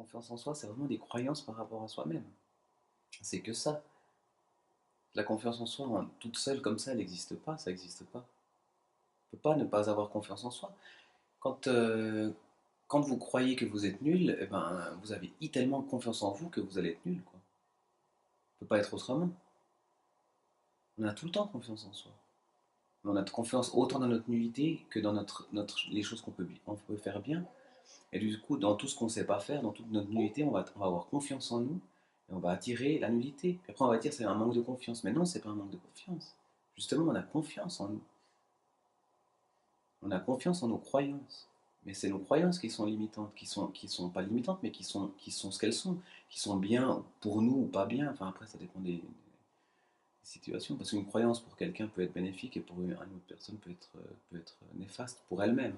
confiance en soi, c'est vraiment des croyances par rapport à soi-même. C'est que ça. La confiance en soi, toute seule comme ça, elle n'existe pas, ça n'existe pas. On ne peut pas ne pas avoir confiance en soi. Quand, euh, quand vous croyez que vous êtes nul, eh ben, vous avez tellement confiance en vous que vous allez être nul, quoi. Ça ne peut pas être autrement. On a tout le temps confiance en soi. On a confiance autant dans notre nullité que dans les choses on peut faire bien. Et du coup, dans tout ce qu'on ne sait pas faire, dans toute notre nullité, on va avoir confiance en nous et on va attirer la nullité. Puis après, on va dire c'est un manque de confiance. Mais non, c'est pas un manque de confiance. Justement, on a confiance en nous. On a confiance en nos croyances. Mais c'est nos croyances qui sont limitantes, qui sont pas limitantes, mais qui sont ce qu'elles sont, qui sont bien pour nous ou pas bien. Enfin, après, ça dépend des situations. Parce qu'une croyance pour quelqu'un peut être bénéfique et pour une autre personne peut être néfaste pour elle-même.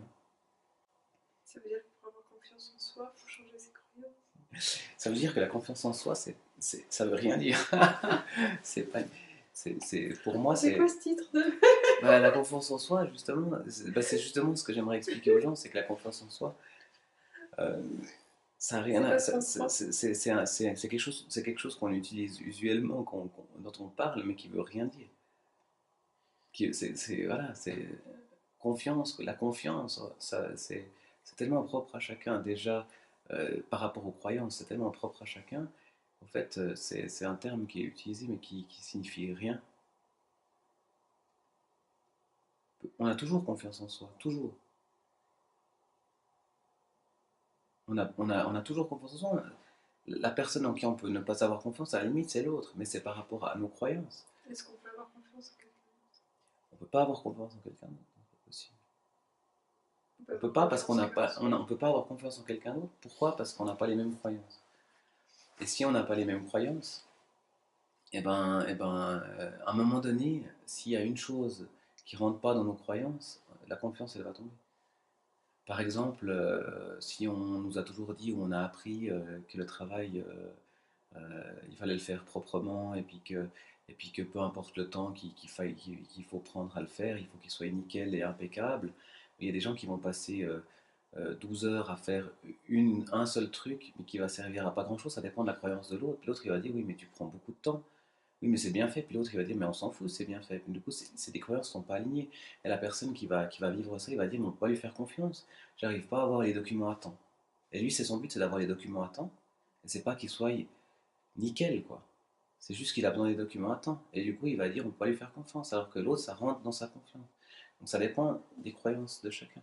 Ça veut dire que pour avoir confiance en soi, il faut changer ses croyances. Ça veut dire que la confiance en soi, ça veut rien dire. c'est pas, pour moi, C'est quoi ce titre de... bah, la confiance en soi, justement, c'est justement ce que j'aimerais expliquer aux gens, c'est que la confiance en soi, euh, ça a rien C'est à, pas ce qu'on croit. c'est quelque chose qu'on utilise usuellement, dont on parle, mais qui veut rien dire. Voilà, c'est confiance, la confiance, c'est tellement propre à chacun déjà. Par rapport aux croyances, c'est tellement propre à chacun. En fait, c'est un terme qui est utilisé mais qui signifie rien. On a toujours confiance en soi, toujours. On a toujours confiance en soi. La personne en qui on peut ne pas avoir confiance, à la limite, c'est l'autre, mais c'est par rapport à nos croyances. Est-ce qu'on peut avoir confiance en quelqu'un d'autre? On ne peut pas avoir confiance en quelqu'un d'autre, c'est pas possible. On peut On peut avoir pas parce qu'on confiance n'a qu'en pas, soi. on peut pas avoir confiance en quelqu'un d'autre. Pourquoi? Parce qu'on n'a pas les mêmes croyances. Et si on n'a pas les mêmes croyances, à un moment donné, s'il y a une chose qui rentre pas dans nos croyances, la confiance, elle va tomber. Par exemple, si on nous a toujours dit ou on a appris que le travail, il fallait le faire proprement et puis que peu importe le temps qu'il faut prendre à le faire, il faut qu'il soit nickel et impeccable. Il y a des gens qui vont passer 12 heures à faire un seul truc, mais qui va servir à pas grand-chose, ça dépend de la croyance de l'autre. L'autre, il va dire, oui, mais tu prends beaucoup de temps. Oui, mais c'est bien fait. Puis l'autre, il va dire, mais on s'en fout, c'est bien fait. Du coup, des croyances qui ne sont pas alignées. Et la personne qui va vivre ça, il va dire, mais on ne peut pas lui faire confiance. J'arrive pas à avoir les documents à temps. Et lui, c'est son but, c'est d'avoir les documents à temps. Et c'est pas qu'ils soient nickel, quoi. C'est juste qu'il a besoin des documents à temps. Et du coup, il va dire, on ne peut pas lui faire confiance. Alors que l'autre, ça rentre dans sa confiance. Donc ça dépend des croyances de chacun.